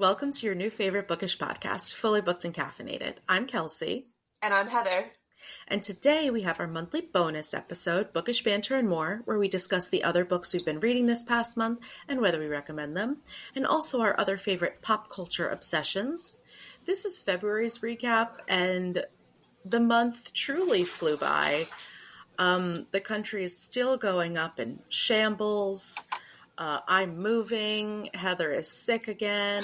welcome to your new favorite Bookish podcast, Fully Booked and Caffeinated. I'm Kelsey. And I'm Heather. And today we have our monthly bonus episode, Bookish Banter and More, where we discuss the other books we've been reading this past month and whether we recommend them, and also our other favorite pop culture obsessions. This is February's recap, and the month truly flew by. The country is still going up in shambles. I'm moving. Heather is sick again.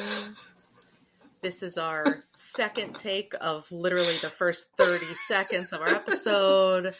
This is our second take of literally the first 30 seconds of our episode.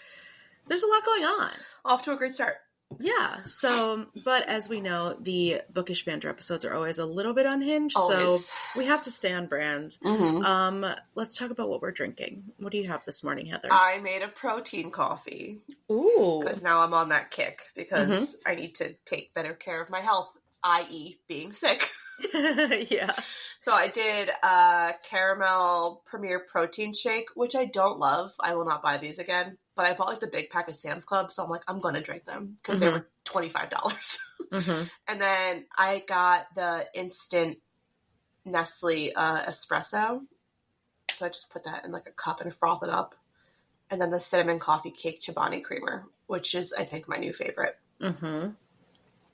There's a lot going on. Off to a great start. Yeah. So, but as we know, the Bookish Banter episodes are always a little bit unhinged. Always. So we have to stay on brand. Mm-hmm. Let's talk about what we're drinking. What do you have this morning, Heather? I made a protein coffee. Ooh. Because now I'm on that kick because I need to take better care of my health, i.e. being sick. Yeah. So I did a caramel premier protein shake, which I don't love. I will not buy these again. But I bought like the big pack of Sam's Club, so I'm like, I'm going to drink them because they were $25. And then I got the instant Nestle espresso. So I just put that in like a cup and froth it up. And then the cinnamon coffee cake Chobani creamer, which is, I think, my new favorite.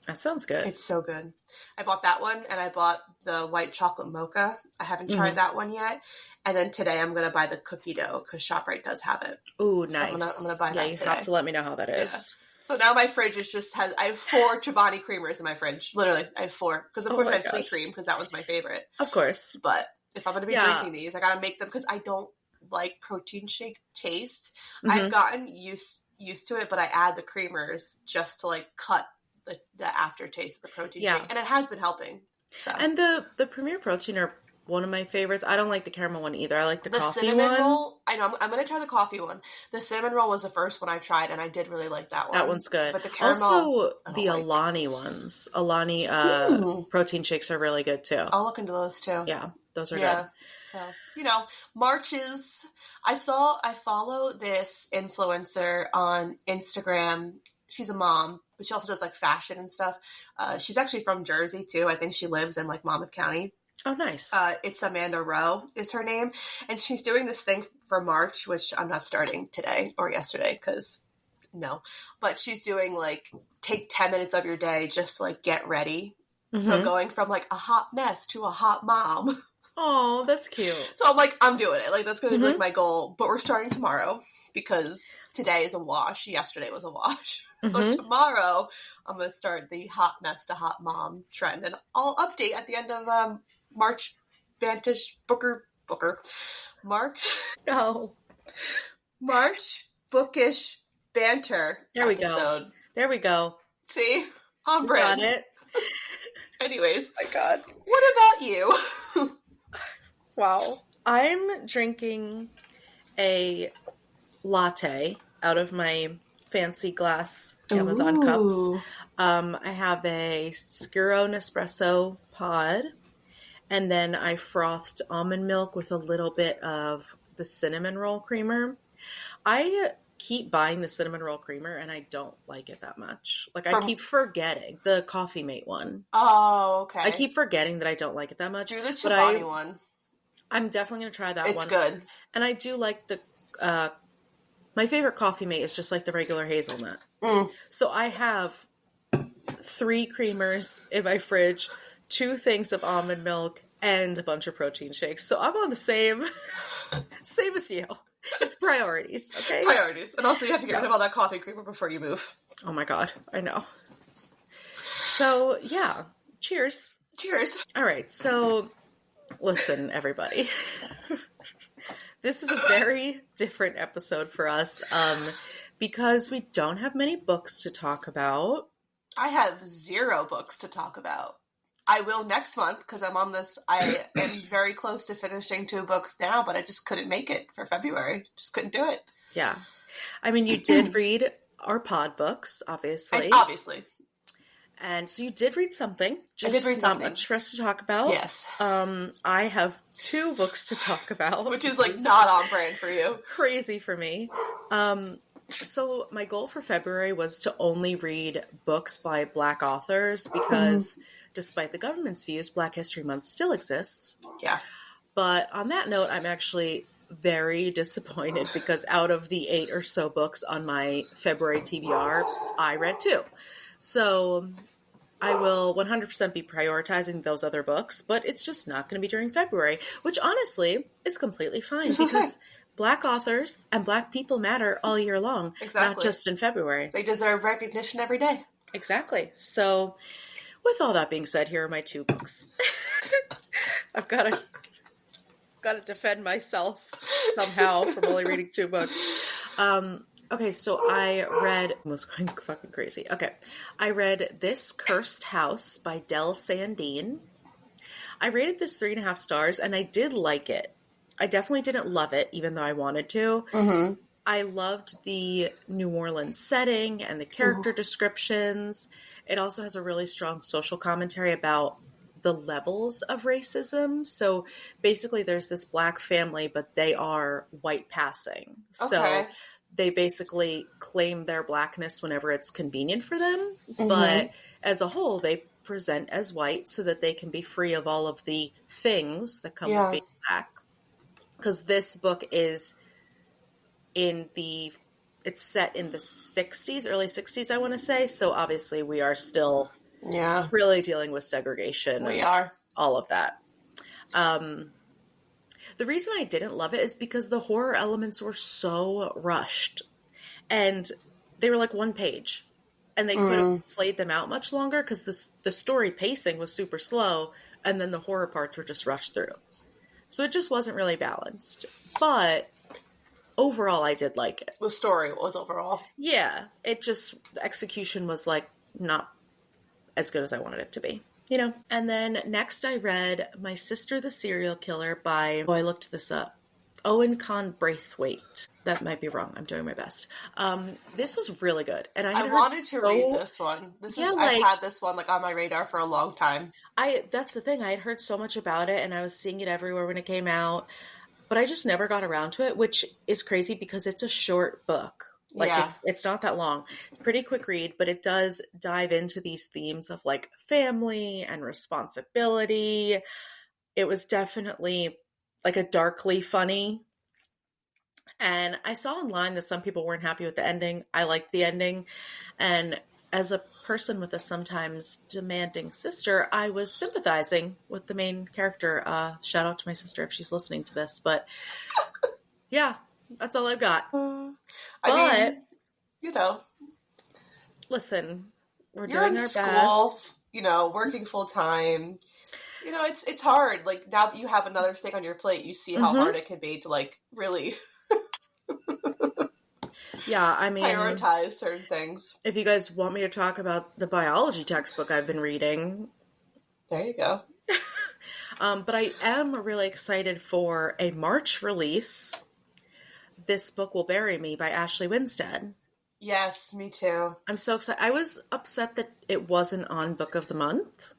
That sounds good. It's so good. I bought that one, and I bought the white chocolate mocha. I haven't tried that one yet. And then today I'm going to buy the cookie dough because ShopRite does have it. Ooh, nice. So I'm going to buy that today. You have to let me know how that is. Yeah. So now my fridge is I have 4 Chobani creamers in my fridge. Literally, I have 4. Because of course I have sweet cream because that one's my favorite. Of course. But if I'm going to be drinking these, I got to make them because I don't like protein shake taste. I've gotten used to it, but I add the creamers just to like cut the aftertaste of the protein shake. And it has been helping. So. And the Premier Protein are one of my favorites. I don't like the caramel one either. I like the coffee cinnamon one. Roll. I know. I'm going to try the coffee one. The cinnamon roll was the first one I tried, and I did really like that one. That one's good. But the caramel, also, the Alani ones. Alani protein shakes are really good too. I'll look into those too. Yeah, those are good. So, March is... I follow this influencer on Instagram. She's a mom, but she also does like fashion and stuff. She's actually from Jersey too. I think she lives in like Monmouth County. Oh, nice. It's Amanda Rowe is her name. And she's doing this thing for March, which I'm not starting today or yesterday because no. But she's doing like, take 10 minutes of your day just to like get ready. So going from like a hot mess to a hot mom. Oh, that's cute. So I'm like, I'm doing it. Like, that's going to be like my goal. But we're starting tomorrow because today is a wash. Yesterday was a wash. So tomorrow I'm going to start the hot mess to hot mom trend. And I'll update at the end of March Bookish Banter episode. There we go. See? On brand. Got it. Anyways. Oh my God. What about you? Wow. I'm drinking a latte out of my fancy glass Amazon cups. I have a Scuro Nespresso pod, and then I frothed almond milk with a little bit of the cinnamon roll creamer. I keep buying the cinnamon roll creamer, and I don't like it that much. Like, I keep forgetting. The Coffee Mate one. Oh, okay. I keep forgetting that I don't like it that much. Do the Chobani one. I'm definitely going to try that one. It's good. And I do like the, my favorite Coffee Mate is just like the regular hazelnut. So I have 3 creamers in my fridge, 2 things of almond milk, and a bunch of protein shakes. So I'm on the same as you. It's priorities, okay? Priorities. And also you have to get rid of all that coffee creamer before you move. Oh my God, I know. So, yeah. Cheers. Cheers. All right, so... Listen, everybody. This is a very different episode for us because we don't have many books to talk about. I have 0 books to talk about. I will next month because I'm on this. I am very close to finishing 2 books now, but I just couldn't make it for February. Just couldn't do it. Yeah. I mean, you did read our pod books, obviously. Obviously. And so you did read something. I did read something. Not much for us to talk about. Yes. I have 2 books to talk about. Which is like not on brand for you. Crazy for me. So my goal for February was to only read books by Black authors because despite the government's views, Black History Month still exists. Yeah. But on that note, I'm actually very disappointed because out of the 8 or so books on my February TBR, I read 2. So I will 100% be prioritizing those other books, but it's just not going to be during February, which honestly is completely fine because Black authors and Black people matter all year long, not just in February. They deserve recognition every day. Exactly. So with all that being said, here are my 2 books. I've got to defend myself somehow from only reading 2 books. Okay, so I read... I was going fucking crazy. Okay. I read This Cursed House by Del Sandine. I rated this 3.5 stars, and I did like it. I definitely didn't love it, even though I wanted to. Mm-hmm. I loved the New Orleans setting and the character descriptions. It also has a really strong social commentary about the levels of racism. So basically there's this Black family, but they are white passing. Okay. So they basically claim their Blackness whenever it's convenient for them. Mm-hmm. But as a whole, they present as white so that they can be free of all of the things that come with being Black. Because this book is it's set in the 60s, early 60s, I want to say. So obviously we are still really dealing with segregation. We are. All of that. The reason I didn't love it is because the horror elements were so rushed. And they were like 1 page. And they could have played them out much longer because the story pacing was super slow. And then the horror parts were just rushed through. So it just wasn't really balanced. But overall, I did like it. The story was overall. Yeah. It just, the execution was like not as good as I wanted it to be. You know? And then next I read My Sister the Serial Killer by, I looked this up, Owen Con Braithwaite. That might be wrong. I'm doing my best. This was really good. And I wanted to read this one. I've had this one like on my radar for a long time. That's the thing. I had heard so much about it and I was seeing it everywhere when it came out, but I just never got around to it, which is crazy because it's a short book. Like it's not that long. It's a pretty quick read, but it does dive into these themes of like family and responsibility. It was definitely like a darkly funny. And I saw online that some people weren't happy with the ending. I liked the ending. And as a person with a sometimes demanding sister, I was sympathizing with the main character. Shout out to my sister if she's listening to this. But yeah, that's all I've got. I mean, listen, we're you're doing in our school, best. Working full time. It's hard. Like now that you have another thing on your plate, you see how hard it can be to like really prioritize certain things. If you guys want me to talk about the biology textbook I've been reading, there you go. But I am really excited for a March release. This Book Will Bury Me by Ashley Winstead. Yes, me too. I'm so excited. I was upset that it wasn't on Book of the Month.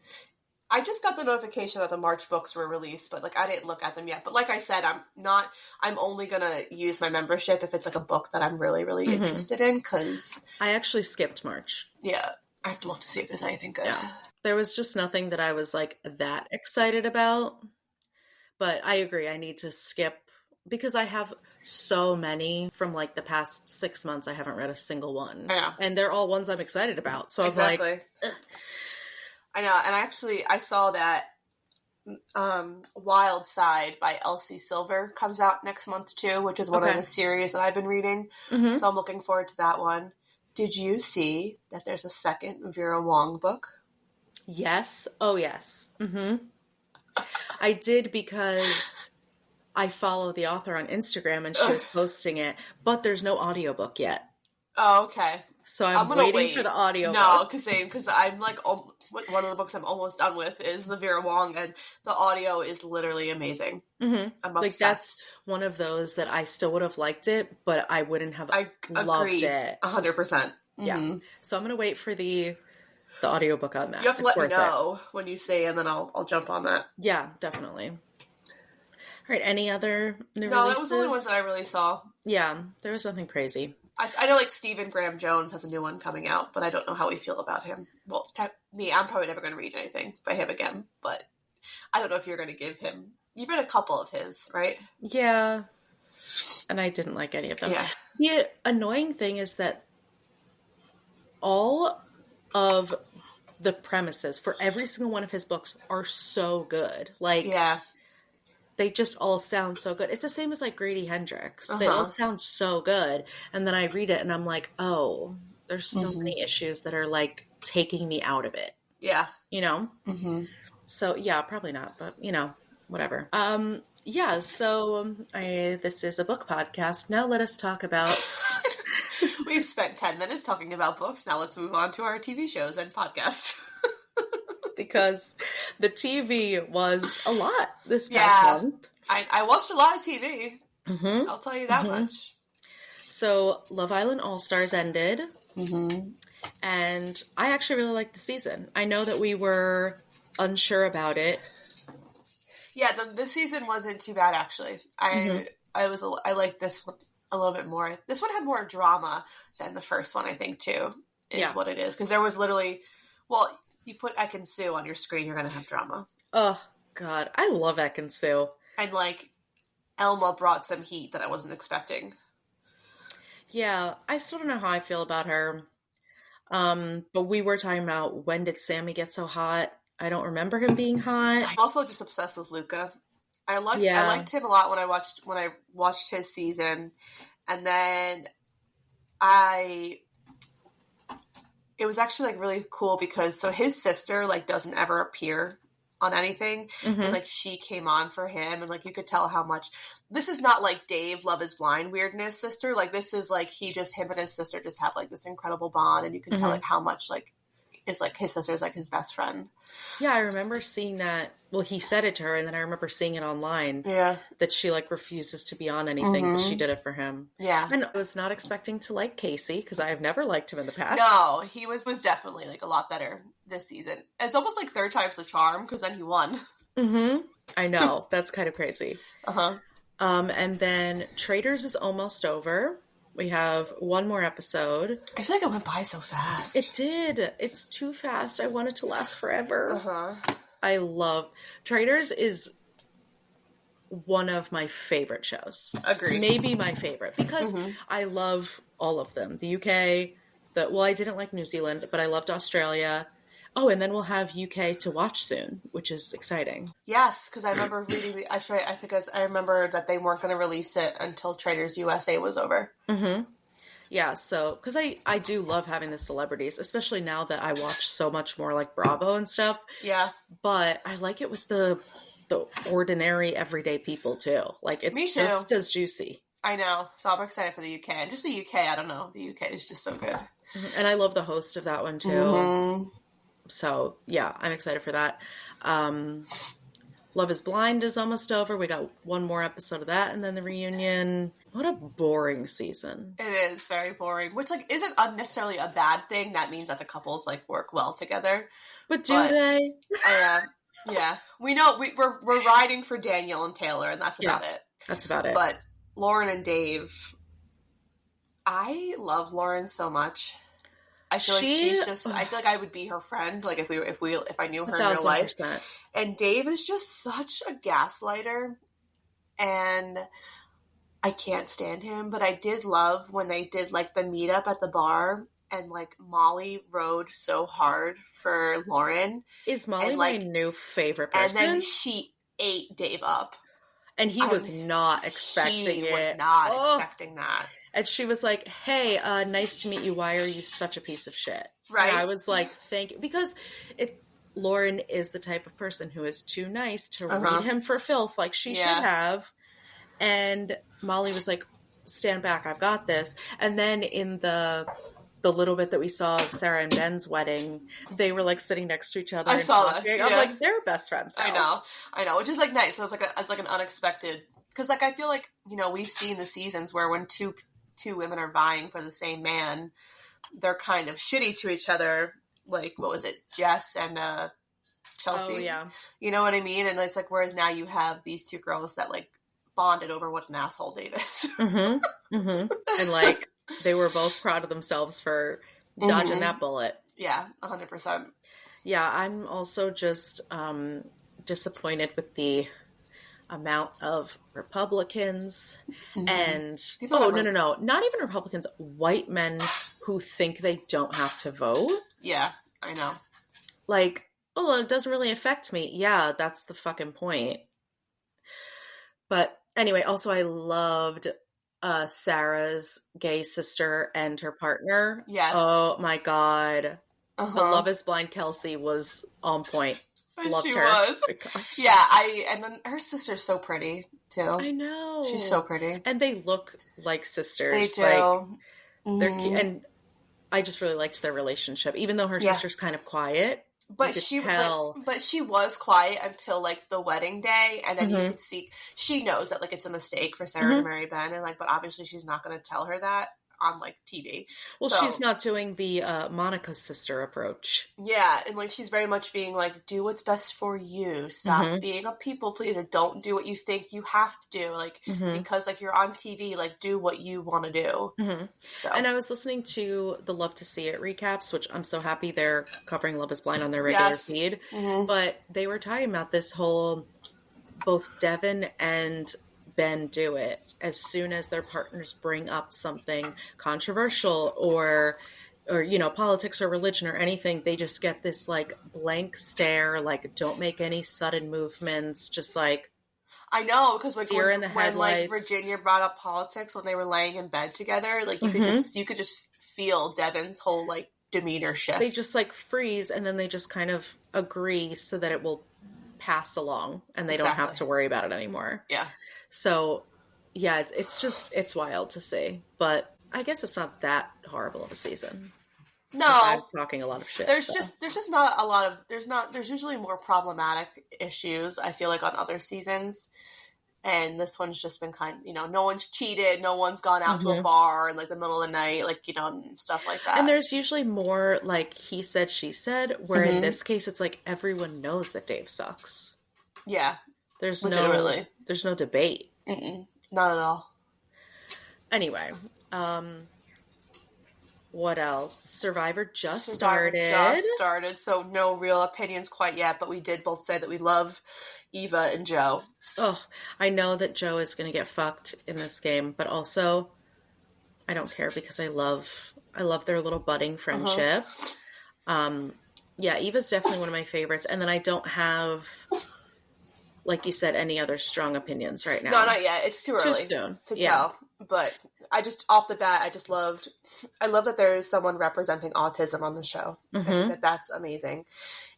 I just got the notification that the March books were released, but like I didn't look at them yet. But like I said, I'm only going to use my membership if it's like a book that I'm really, really interested in because I actually skipped March. Yeah. I have to look to see if there's anything good. Yeah. There was just nothing that I was like that excited about. But I agree. I need to skip because I have so many from like the past 6 months. I haven't read a single one. I know. And they're all ones I'm excited about. So exactly. I'm like, ugh. I know. And I saw that Wild Side by Elsie Silver comes out next month too, which is one of the series that I've been reading. Mm-hmm. So I'm looking forward to that one. Did you see that there's a second Vera Wong book? Yes. Oh, yes. Mm-hmm. I did because I follow the author on Instagram and she was posting it, but there's no audiobook yet. Oh, okay. So I'm waiting for the audiobook. No, because I'm like, one of the books I'm almost done with is the Vera Wong, and the audio is literally amazing. Mm-hmm. I'm obsessed. Like that's one of those that I still would have liked it, but I wouldn't have loved it. 100%. Yeah. So I'm going to wait for the audiobook on that. You have to let me know when you say, and then I'll jump on that. Yeah, definitely. All right. Any other new releases? No, that was the only ones that I really saw. Yeah. There was nothing crazy. I know, like, Stephen Graham Jones has a new one coming out, but I don't know how we feel about him. Well, I'm probably never going to read anything by him again, but I don't know if you're going to give him... You've read a couple of his, right? Yeah. And I didn't like any of them. Yeah. The annoying thing is that all of the premises for every single one of his books are so good. Like, yeah. They just all sound so good. It's the same as like Grady Hendrix. They all sound so good. And then I read it and I'm like, oh, there's so many issues that are like taking me out of it. Yeah. You know? Mm-hmm. So yeah, probably not, but you know, whatever. Yeah, so this is a book podcast. Now let us talk about... We've spent 10 minutes talking about books. Now let's move on to our TV shows and podcasts. Because the TV was a lot this past month. I watched a lot of TV. Mm-hmm. I'll tell you that much. So Love Island All-Stars ended. Mm-hmm. And I actually really liked the season. I know that we were unsure about it. Yeah, this season wasn't too bad, actually. I liked this one a little bit more. This one had more drama than the first one, I think, too, is what it is. Because there was literally... Well... You put Ek and Sue on your screen, you're going to have drama. Oh, God. I love Ek and Sue. And, like, Elma brought some heat that I wasn't expecting. Yeah, I still don't know how I feel about her. But we were talking about, when did Sammy get so hot? I don't remember him being hot. I'm also just obsessed with Luca. I liked him a lot when I watched his season. And then it was actually, like, really cool because, so his sister, like, doesn't ever appear on anything. Mm-hmm. And, like, she came on for him. And, like, you could tell how much... This is not, like, Dave, Love is Blind weirdness sister. Like, this is, like, him and his sister just have, like, this incredible bond. And you can tell, like, how much, like, is, like, his sister is, like, his best friend. Yeah, I remember seeing that. Well, he said it to her, and then I remember seeing it online. Yeah. That she, like, refuses to be on anything, but she did it for him. Yeah. And I was not expecting to like Casey, because I have never liked him in the past. No, he was definitely, like, a lot better this season. It's almost like third time's the charm, because then he won. Mm-hmm. I know. That's kind of crazy. Uh-huh. And then Traitors is almost over. We have one more episode. I feel like it went by so fast. It did. It's too fast. I want it to last forever. Uh-huh. I love... Traitors is one of my favorite shows. Agreed. Maybe my favorite. Because I love all of them. The UK... I didn't like New Zealand, but I loved Australia. Oh, and then we'll have UK to watch soon, which is exciting. Yes, because I remember reading I remember that they weren't going to release it until Traitors USA was over. Mm-hmm. Yeah, so, because I do love having the celebrities, especially now that I watch so much more, like, Bravo and stuff. Yeah. But I like it with the ordinary, everyday people, too. Like, it's just as juicy. I know. So I'm excited for the UK. And just the UK, I don't know. The UK is just so good. Mm-hmm. And I love the host of that one, too. Mm-hmm. So, yeah, I'm excited for that. Love is Blind is almost over. We got one more episode of that, and then the reunion. What a boring season. It is very boring, which, like, isn't unnecessarily a bad thing. That means that the couples, like, work well together. But do they? Yeah. We know, we're riding for Daniel and Taylor, and that's about it. That's about it. But Lauren and Dave, I love Lauren so much. I feel like she's just... I feel like I would be her friend, like, if I knew her in real life. And Dave is just such a gaslighter, and I can't stand him. But I did love when they did, like, the meetup at the bar, and, like, Molly rode so hard for Lauren. Is Molly my new favorite person? And then she ate Dave up. And he was not expecting it. He was not expecting that. And she was like, hey, nice to meet you. Why are you such a piece of shit? Right. And I was like, thank you. Because Lauren is the type of person who is too nice to read him for filth like she should have. And Molly was like, stand back, I've got this. And then in the little bit that we saw of Sarah and Ben's wedding, they were like sitting next to each other. I saw that. Yeah. I'm like, they're best friends now. I know. Which is like nice. So it's like an unexpected, because like I feel like, you know, we've seen the seasons where when two women are vying for the same man, they're kind of shitty to each other. Like, what was it? Jess and Chelsea. Oh, yeah. You know what I mean? And it's like, whereas now you have these two girls that like bonded over what an asshole Dave is. Mm-hmm. Mm-hmm. And like They were both proud of themselves for dodging that bullet. Yeah, 100%. Yeah, I'm also just disappointed with the amount of Republicans and no, not even Republicans, white men who think they don't have to vote. Yeah, I know. Like, oh, it doesn't really affect me. Yeah, that's the fucking point. But anyway, also I loved Sarah's gay sister and her partner. Yes. Oh my God. The Love is Blind Kelsey was on point. Loved she her. Was. Yeah, and then her sister's so pretty too. I know. She's so pretty. And they look like sisters. They do. Like, they're and I just really liked their relationship. Even though her sister's kind of quiet. But she was quiet until like the wedding day, and then you could see she knows that like it's a mistake for Sarah to marry Ben, and like, but obviously she's not going to tell her that on like TV. Well, she's not doing the Monica's sister approach. Yeah, and like she's very much being like, do what's best for you. Stop being a people pleaser. Don't do what you think you have to do. Like because like you're on TV, like do what you want to do. So. And I was listening to the Love to See It recaps, which I'm so happy they're covering Love is Blind on their regular feed. But they were talking about this whole both Devin and Ben do it as soon as their partners bring up something controversial or you know, politics or religion or anything. They just get this like blank stare, like don't make any sudden movements, just like I know, because like when like Virginia brought up politics when they were laying in bed together, like you could just feel Devin's whole like demeanor shift. They just like freeze and then they just kind of agree so that it will pass along and they don't have to worry about it anymore. Yeah. So, yeah, it's wild to see. But I guess it's not that horrible of a season. No. I'm talking a lot of shit. There's just not a lot of, there's usually more problematic issues, I feel like, on other seasons. And this one's just been kind of, you know, no one's cheated, no one's gone out to a bar in like the middle of the night, like, you know, and stuff like that. And there's usually more like he said, she said, where in this case it's like everyone knows that Dave sucks. Yeah. There's no debate. Not at all. Anyway, what else? Survivor just started, so no real opinions quite yet, but we did both say that we love Eva and Joe. Oh, I know that Joe is going to get fucked in this game, but also I don't care because I love their little budding friendship. Yeah, Eva's definitely one of my favorites, and then I don't have, like you said, any other strong opinions right now. No, not yet. It's too early to tell. But I just, off the bat, I love that there is someone representing autism on the show. I think that's amazing.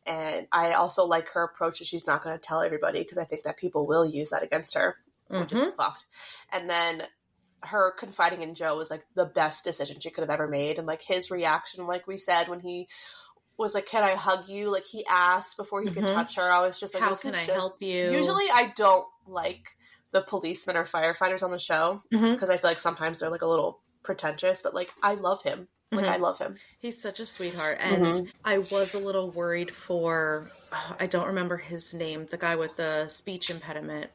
And I also like her approach that she's not going to tell everybody, because I think that people will use that against her, which is fucked. And then her confiding in Joe was like the best decision she could have ever made. And like his reaction, like we said, when he was like, can I hug you? Like he asked before he could touch her. I was just like, how can I help you? Usually I don't like the policemen or firefighters on the show because I feel like sometimes they're like a little pretentious, but like I love him. Like I love him. He's such a sweetheart. And I was a little worried for, I don't remember his name, the guy with the speech impediment.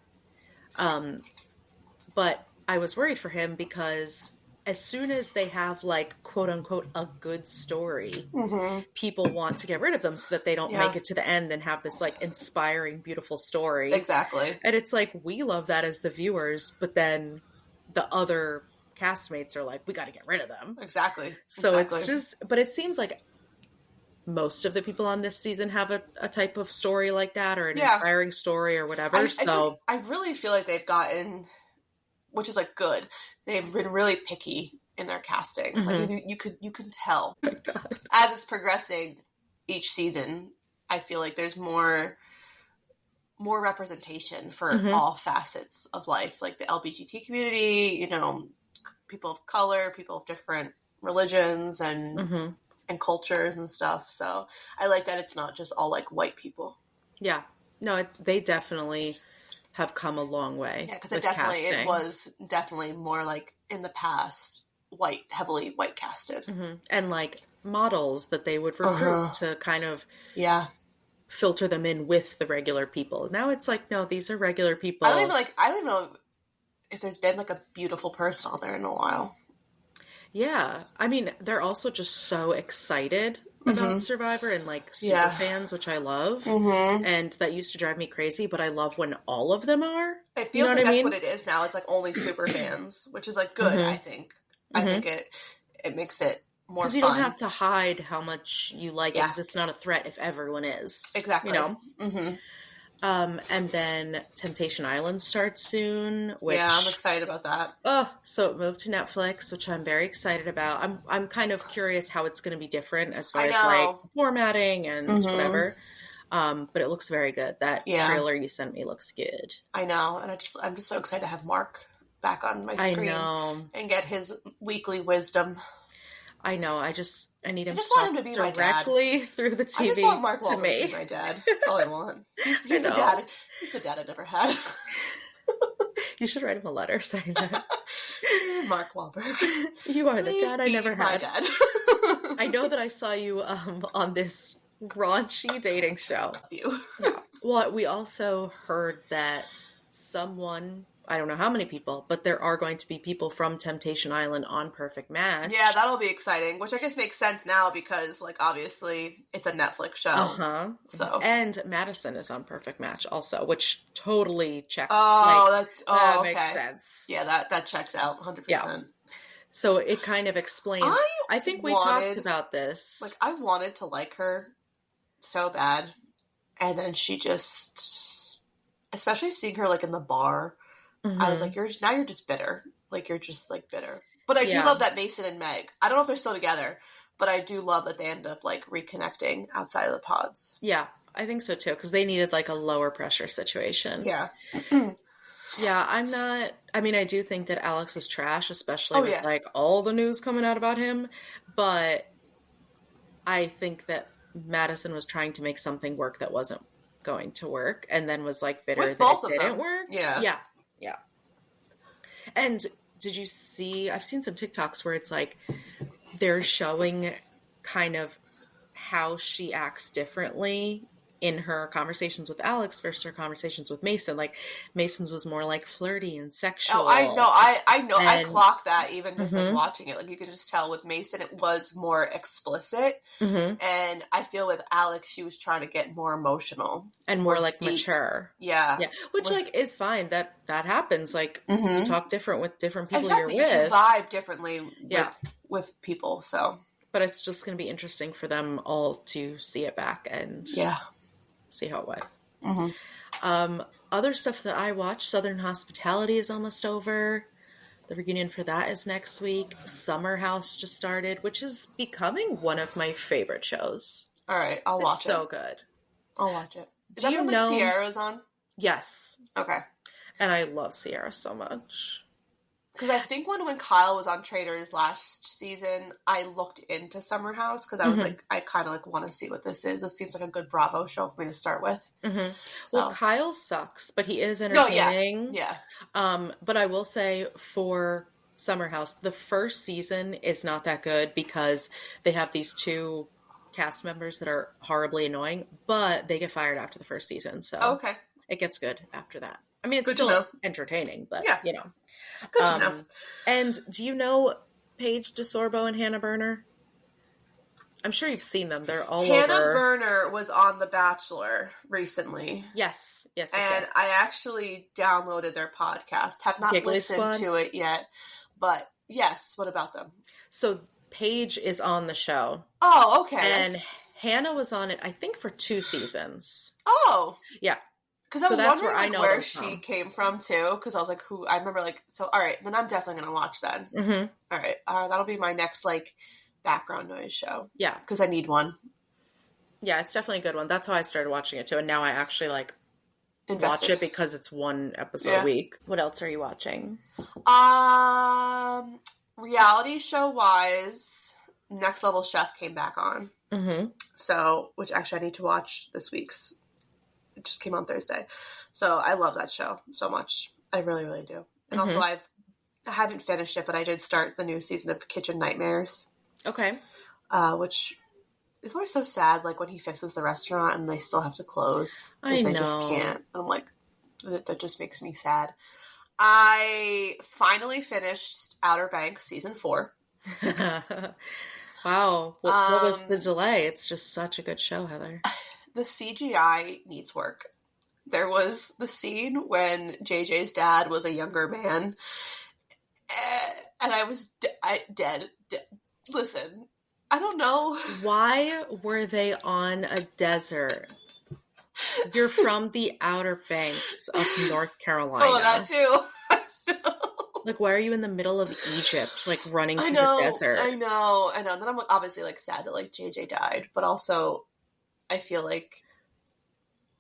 But I was worried for him because as soon as they have like quote unquote a good story, people want to get rid of them so that they don't make it to the end and have this like inspiring, beautiful story. Exactly. And it's like, we love that as the viewers, but then the other castmates are like, we got to get rid of them. Exactly. So it's just, but it seems like most of the people on this season have a type of story like that, or an inspiring story or whatever. I really feel like they've gotten, which is like good, they've been really picky in their casting. Like you can tell as it's progressing each season. I feel like there's more representation for all facets of life, like the LGBT community, you know, people of color, people of different religions and cultures and stuff. So I like that it's not just all like white people. Yeah, no, they definitely have come a long way. Yeah, because it was definitely more like in the past heavily white casted, and like models that they would recruit to kind of filter them in with the regular people. Now it's like, no, these are regular people. I don't know if there's been like a beautiful person on there in a while. Yeah. I mean, they're also just so excited about Survivor and like super fans, which I love. And that used to drive me crazy, but I love when all of them are. It You know feels what like I that's mean? what it is now. It's like only super fans, which is like good, I think. I think it makes it more Because fun. you don't have to hide how much you like it, Yeah. because it's not a threat if everyone is. Exactly. You know? And then Temptation Island starts soon, which Yeah, I'm excited about that. so it moved to Netflix, which I'm very excited about. I'm kind of curious how it's going to be different as far I as like know. formatting and whatever. But it looks very good. That trailer you sent me looks good. I know, and I'm just so excited to have Mark back on my screen and get his weekly wisdom. I know. I need him to want talk him to be directly through the TV I just want Mark to Wahlberg me. to be my dad. That's all I want. He's the dad. He's the dad I never had. You should write him a letter saying that. Dear Mark Wahlberg, you are the dad I never had. My dad. I know that I saw you on this raunchy dating show. You. Yeah. Well, we also heard that someone, I don't know how many people, but there are going to be people from Temptation Island on Perfect Match. Yeah, that'll be exciting, which I guess makes sense now because, like, obviously it's a Netflix show. So and Madison is on Perfect Match also, which totally checks. That makes sense. Yeah, that checks out 100%. Yeah. So it kind of explains. I think we talked about this. Like, I wanted to like her so bad, and then she just, especially seeing her like in the bar, I was like, you're just bitter. Like, you're just like bitter. But I do love that Mason and Meg, I don't know if they're still together, but I do love that they end up like reconnecting outside of the pods. Yeah, I think so too, because they needed like a lower pressure situation. Yeah. Yeah, I do think that Alex is trash, especially with like all the news coming out about him, but I think that Madison was trying to make something work that wasn't going to work, and then was like bitter with that it didn't work. Yeah. And did you see, I've seen some TikToks where it's like they're showing kind of how she acts differently in her conversations with Alex versus her conversations with Mason. Like, Mason's was more like flirty and sexual. Oh, I know. I clocked that even just like watching it. Like, you could just tell with Mason it was more explicit. And I feel with Alex she was trying to get more emotional. And more like deep. Mature. Yeah. Which like is fine. That happens. Like, you talk different with different people you're with. You vibe differently with people, so. But it's just going to be interesting for them all to see it back and see how it went. Other stuff that I watched, Southern Hospitality is almost over. The reunion for that is next week. Summer House just started, which is becoming one of my favorite shows. All right, I'll watch it. It's so good. I'll watch it. Is that when the Sierra's on? Yes. Okay. And I love Sierra so much. Because I think when Kyle was on Traders last season, I looked into Summer House because I was like, I kind of like want to see what this is. This seems like a good Bravo show for me to start with. So. Well, Kyle sucks, but he is entertaining. Yeah. But I will say for Summer House, the first season is not that good because they have these two cast members that are horribly annoying, but they get fired after the first season. So it gets good after that. I mean, it's still entertaining, but you know. Good to know. And do you know Paige DeSorbo and Hannah Berner? I'm sure you've seen them. They're all over. Hannah Berner was on The Bachelor recently. Yes. And I actually downloaded their podcast. Have not listened to it yet. But yes, what about them? So Paige is on the show. Oh, okay. And Hannah was on it, I think, for 2 seasons. Oh. Yeah. Because I was wondering where she came from, too. Because I was like, I remember, like, so, all right, then I'm definitely going to watch then. All right, that'll be my next, like, background noise show. Yeah. Because I need one. Yeah, it's definitely a good one. That's how I started watching it, too. And now I actually, like, watch it because it's 1 episode a week. What else are you watching? Reality show-wise, Next Level Chef came back on. So, which actually I need to watch this week's. It just came on Thursday. So I love that show so much. I really, really do. And also I haven't finished it, but I did start the new season of Kitchen Nightmares. Okay. Which is always so sad, like when he fixes the restaurant and they still have to close. Because they just can't. And I'm like, that just makes me sad. I finally finished Outer Banks season 4. Wow. What was the Um, delay? It's just such a good show, Heather. the CGI needs work. There was the scene when JJ's dad was a younger man, and I was dead. Listen, I don't know. Why were they on a desert? You're from the Outer Banks of North Oh, that Carolina. too. Like, why are you in the middle of Egypt, like running I through the know, desert? I know, I know. And then I'm obviously like sad that like JJ died, but also I feel like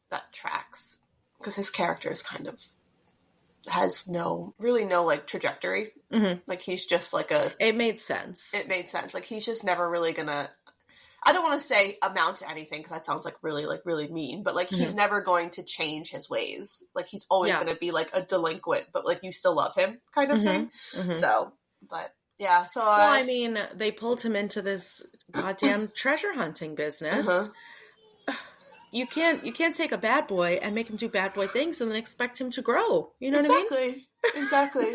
that tracks because his character is kind of has really no like trajectory. Mm-hmm. Like he's just like a. It made sense. It made sense. Like he's just never really gonna. I don't want to say amount to anything because that sounds like really mean, but like he's never going to change his ways. Like he's always going to be like a delinquent, but like you still love him kind of thing. Mm-hmm. So, but yeah. So well, I mean, they pulled him into this goddamn treasure hunting business. You can't take a bad boy and make him do bad boy things and then expect him to grow. You know what I mean? Exactly.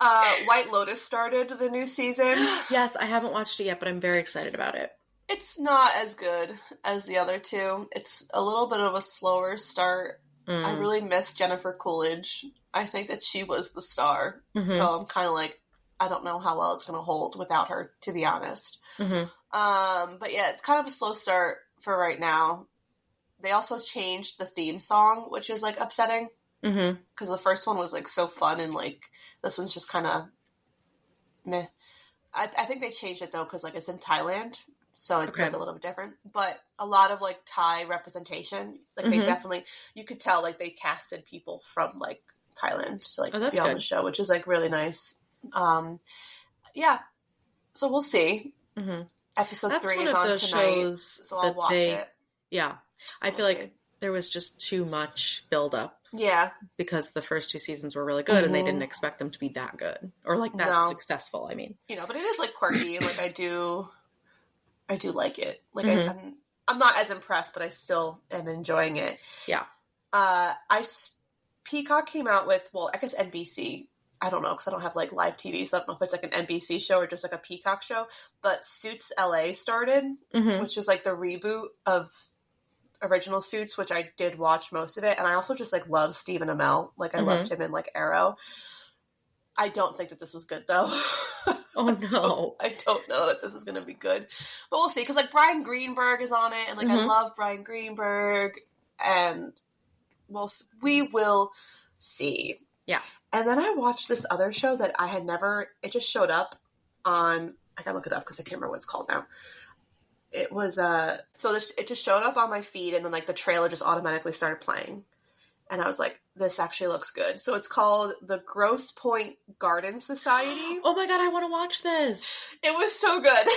White Lotus started the new season. Yes, I haven't watched it yet, but I'm very excited about it. It's not as good as the other two. It's a little bit of a slower start. I really miss Jennifer Coolidge. I think that she was the star. So I'm kind of like, I don't know how well it's going to hold without her, to be honest. But yeah, it's kind of a slow start for right now. They also changed the theme song, which is like upsetting. Because the first one was like so fun and like this one's just kind of meh. I think they changed it though because like it's in Thailand. So it's like a little bit different, but a lot of like Thai representation, like they definitely, you could tell like they casted people from like Thailand to like be on the show, which is like really nice. Yeah. So we'll see. Episode 3 is on tonight, so I'll watch it. Yeah. I feel like there was just too much buildup. Yeah. Because the first 2 seasons were really good and they didn't expect them to be that good or like that successful, I mean. You know, but it is like quirky and like I do like it. Like I'm not as impressed, but I still am enjoying it. Yeah. Peacock came out with, well, I guess NBC. I don't know because I don't have like live TV, so I don't know if it's like an NBC show or just like a Peacock show. But Suits LA started, which is like the reboot of original Suits, which I did watch most of it, and I also just like love Stephen Amell. Like I loved him in like Arrow. I don't think that this was good though. Oh no. I don't know that this is going to be good. But we'll see. Because, like, Brian Greenberg is on it. And, like, I love Brian Greenberg. And we will see. Yeah. And then I watched this other show that I had never... It just showed up on... I gotta look it up because I can't remember what it's called now. It was... it just showed up on my feed. And then, like, the trailer just automatically started playing. And I was like, this actually looks good. So it's called the Grosse Pointe Garden Society. Oh my God, I want to watch this. It was so good.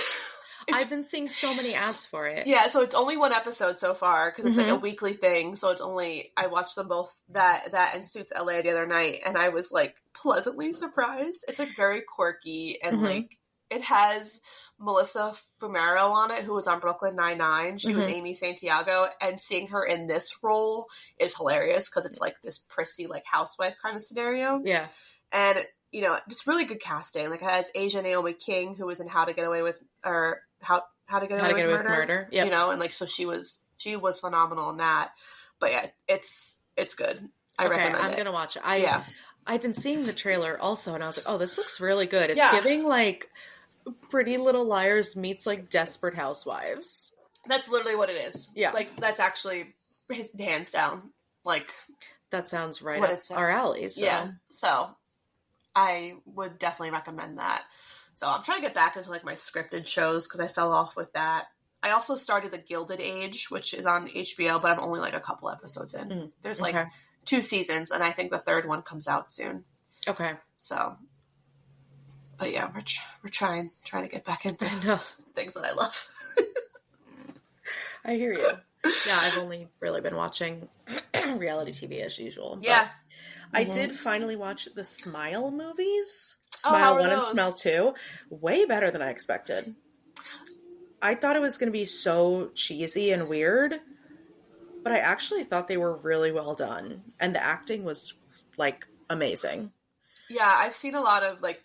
I've been seeing so many ads for it. Yeah, so it's only 1 episode so far because it's like a weekly thing. So it's only, I watched them both, that and Suits LA the other night. And I was like pleasantly surprised. It's like very quirky and like it has Melissa Fumero on it, who was on Brooklyn Nine-Nine. She was Amy Santiago, and seeing her in this role is hilarious because it's like this prissy, like housewife kind of scenario. Yeah, and you know, just really good casting. Like it has Asia Naomi King, who was in How to Get Away with Murder. Yep. You know, and like so she was phenomenal in that. But yeah, it's good. I recommend it. I'm gonna watch it. I've been seeing the trailer also, and I was like, oh, this looks really good. It's giving like Pretty Little Liars meets like Desperate Housewives. That's literally what it is. Yeah. Like that's actually hands down. Like that sounds right up our alley. So. Yeah. So I would definitely recommend that. So I'm trying to get back into like my scripted shows because I fell off with that. I also started The Gilded Age, which is on HBO, but I'm only like a couple episodes in. There's like 2 seasons, and I think the 3rd one comes out soon. Okay. So, but yeah, we're trying to get back into things that I love. I hear you. Yeah, I've only really been watching reality TV as usual. Yeah. I did finally watch the Smile movies. Smile 1 and Smile 2. Way better than I expected. I thought it was going to be so cheesy and weird, but I actually thought they were really well done. And the acting was, like, amazing. Yeah, I've seen a lot of, like,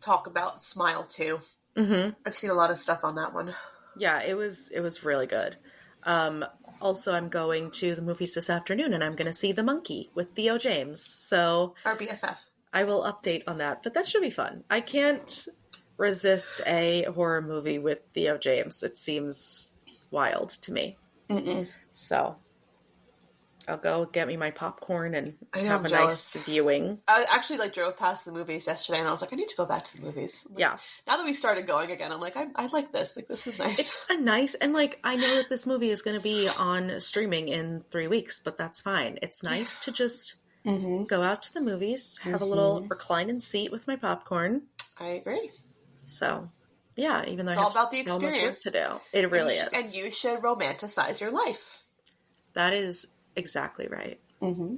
talk about Smile too. Mm-hmm. I've seen a lot of stuff on that one. Yeah, it was really good. Also, I'm going to the movies this afternoon, and I'm going to see The Monkey with Theo James. So Our BFF. I will update on that, but that should be fun. I can't resist a horror movie with Theo James. It seems wild to me. Mm-mm. So I'll go get me my popcorn and I'm a jealous. nice viewing. I actually drove past the movies yesterday, and I was like, I need to go back to the movies. Like, yeah. Now that we started going again, I'm like, I like this. Like, this is nice. It's a nice, and I know that this movie is going to be on streaming in 3 weeks, but that's fine. It's nice to just go out to the movies, have a little reclining seat with my popcorn. I agree. So, yeah, even though it's I have all about the so much work experience to do, it really is. And you should romanticize your life. That is exactly right. Mm-hmm.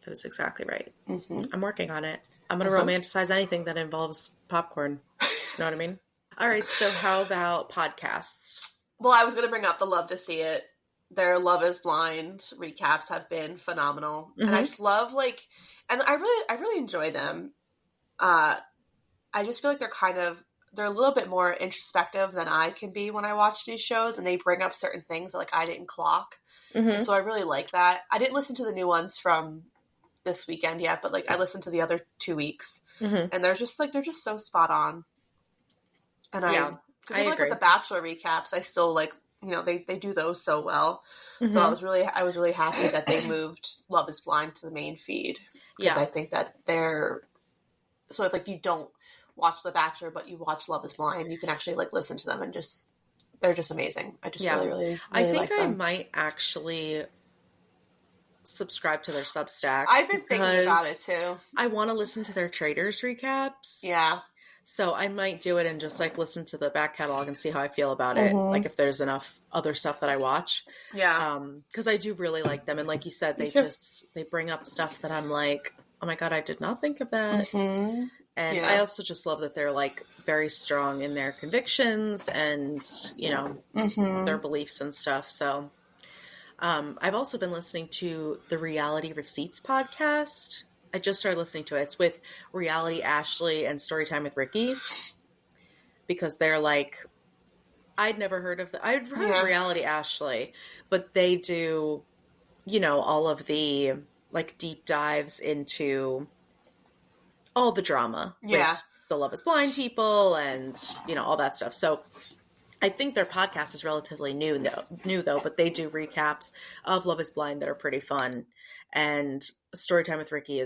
That is exactly right. Mm-hmm. I'm working on it. I'm going to romanticize anything that involves popcorn. You know what I mean? All right, so how about podcasts? Well, I was going to bring up the Love to See It. Their Love is Blind recaps have been phenomenal. And I just love, and I really enjoy them. I just feel like they're a little bit more introspective than I can be when I watch these shows, and they bring up certain things that, I didn't clock. And so I really like that. I didn't listen to the new ones from this weekend yet, but I listened to the other 2 weeks, and they're just so spot on. And I agree. With the Bachelor recaps, I still they do those so well. So I was really happy that they moved Love is Blind to the main feed, because I think that they're sort of you don't watch The Bachelor, but you watch Love is Blind. You can actually listen to them, and they're just amazing. I just really I think like them. I might actually subscribe to their Substack. I've been thinking about it too. I want to listen to their traders recaps. Yeah. So I might do it and just listen to the back catalog and see how I feel about it. If there's enough other stuff that I watch. Yeah. Because I do really like them. And like you said, they bring up stuff that I'm like, oh my God, I did not think of that. And I also just love that they're very strong in their convictions and, their beliefs and stuff. So I've also been listening to the Reality Receipts podcast. I just started listening to it. It's with Reality Ashley and Storytime with Ricky, because they're I'd never heard of I'd heard of Reality Ashley, but they do, all of the deep dives into all the drama with the Love is Blind people and, all that stuff. So I think their podcast is relatively new though, but they do recaps of Love is Blind that are pretty fun. And Storytime with Ricky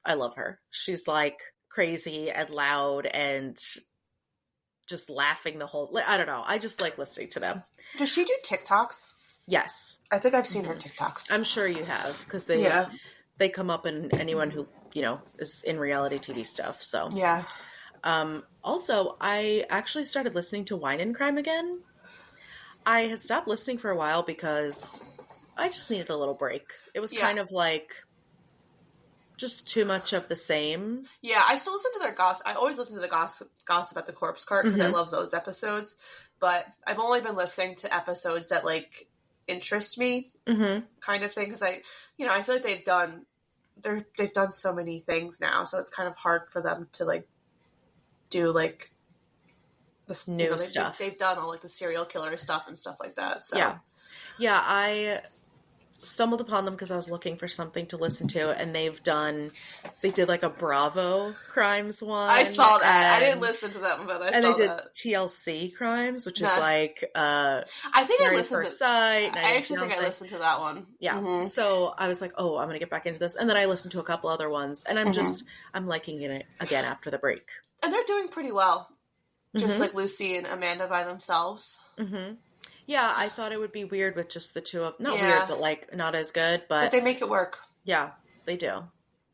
I love her. She's crazy and loud and just laughing the whole, I don't know. I just like listening to them. Does she do TikToks? Yes. I think I've seen her TikToks. I'm sure you have, because they come up in anyone who, is in reality TV stuff. So yeah. Also, I actually started listening to Wine and Crime again. I had stopped listening for a while because I just needed a little break. It was kind of just too much of the same. Yeah, I still listen to their gossip. I always listen to the gossip at the Corpse Cart, because I love those episodes. But I've only been listening to episodes that interest me, kind of thing. Because I feel like they've done so many things now, so it's kind of hard for them to do this new stuff. They've done all the serial killer stuff and stuff like that. So yeah, I stumbled upon them because I was looking for something to listen to, and they did a Bravo crimes one. I saw that. I didn't listen to that one, but I saw that. And they did TLC crimes, which is I think I listened to Sight. I actually think I listened to that one. Yeah. So I was like, oh, I'm going to get back into this. And then I listened to a couple other ones, and I'm liking it again after the break. And they're doing pretty well. Just Lucy and Amanda by themselves. Yeah, I thought it would be weird with just the two of weird, but not as good. But they make it work. Yeah, they do.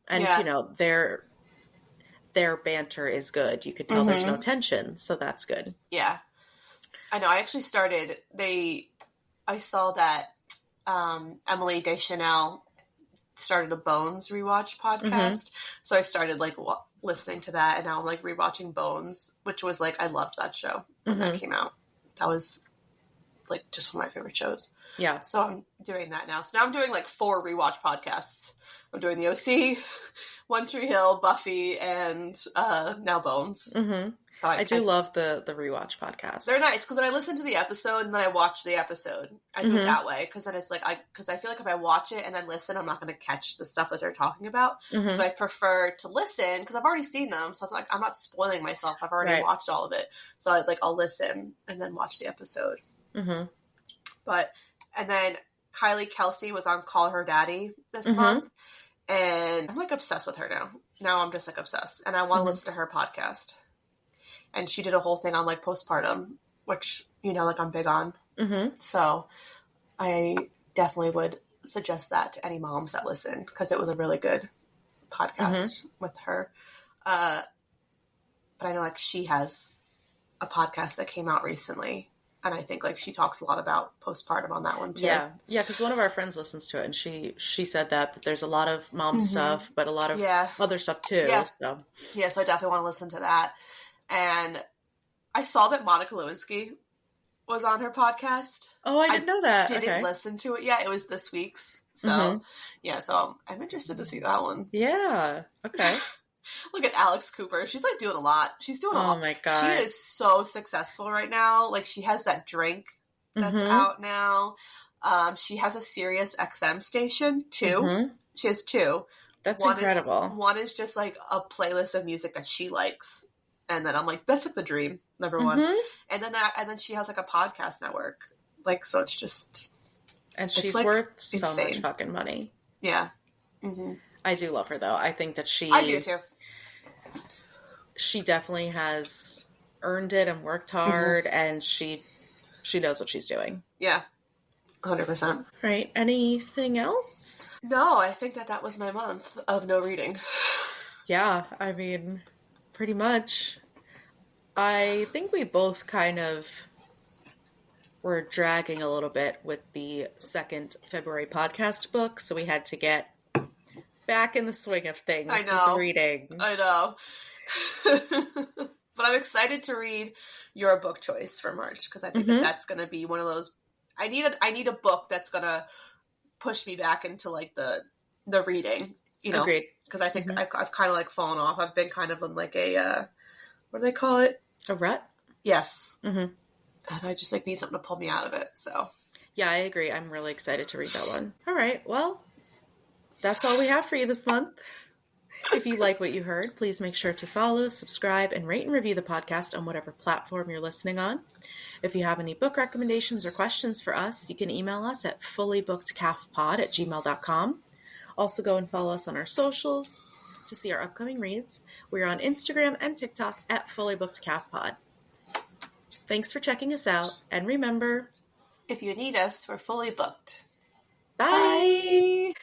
And their banter is good. You could tell there's no tension, so that's good. Yeah, I know. I actually started. I saw that Emily Deschanel started a Bones rewatch podcast, so I started listening to that, and now I'm rewatching Bones, which was I loved that show when that came out. That was like just one of my favorite shows. Yeah. So I'm doing that now. So now I'm doing like 4 rewatch podcasts. I'm doing The OC, One Tree Hill, Buffy, and now Bones. Mm-hmm. So I do love the rewatch podcasts. They're nice because then I listen to the episode and then I watch the episode. I do it that way because then it's like because I feel like if I watch it and then listen, I'm not going to catch the stuff that they're talking about. Mm-hmm. So I prefer to listen because I've already seen them. So it's like I'm not spoiling myself. I've already watched all of it. So I'll listen and then watch the episode. Mm-hmm. And then Kylie Kelsey was on Call Her Daddy this month, and I'm like obsessed with her now. Now I'm just like obsessed, and I want to listen to her podcast. And she did a whole thing on like postpartum, which, you know, like I'm big on. Mm-hmm. So I definitely would suggest that to any moms that listen because it was a really good podcast with her. But I know like she has a podcast that came out recently. And I think like she talks a lot about postpartum on that one too. Yeah. Yeah. Because one of our friends listens to it and she said that there's a lot of mom stuff, but a lot of other stuff too. Yeah. So. Yeah. So I definitely want to listen to that. And I saw that Monica Lewinsky was on her podcast. Oh, I didn't know that. Didn't listen to it yet. It was this week's. So, so I'm interested to see that one. Yeah. Okay. Look at Alex Cooper. She's like doing a lot. She's doing a lot. Oh my God. She is so successful right now. Like she has that drink that's out now. She has a Sirius XM station too. She has 2. That's incredible. One is just like a playlist of music that she likes. And then I'm like, that's like the dream, number one. And then she has like a podcast network. Like, so it's just. And she's like worth so much fucking money. Yeah. I do love her though. I think that I do too. She definitely has earned it and worked hard and she knows what she's doing. Yeah. 100%. Right. Anything else? No, I think that was my month of no reading. Yeah. I mean, pretty much. I think we both kind of were dragging a little bit with the second February podcast book, so we had to get back in the swing of things with reading. I know. But I'm excited to read your book choice for March because I think that's going to be one of those. I need a book that's going to push me back into like the reading, you know. Agreed. Because I think I've kind of like fallen off. I've been kind of in like a what do they call it? A rut? Yes. And I just like need something to pull me out of it. So yeah, I agree. I'm really excited to read that one. All right. Well, that's all we have for you this month. If you like what you heard, please make sure to follow, subscribe, and rate and review the podcast on whatever platform you're listening on. If you have any book recommendations or questions for us, you can email us at fullybookedcalfpod@gmail.com. Also go and follow us on our socials to see our upcoming reads. We're on Instagram and TikTok at fullybookedcalfpod. Thanks for checking us out, and remember, if you need us, we're fully booked. Bye!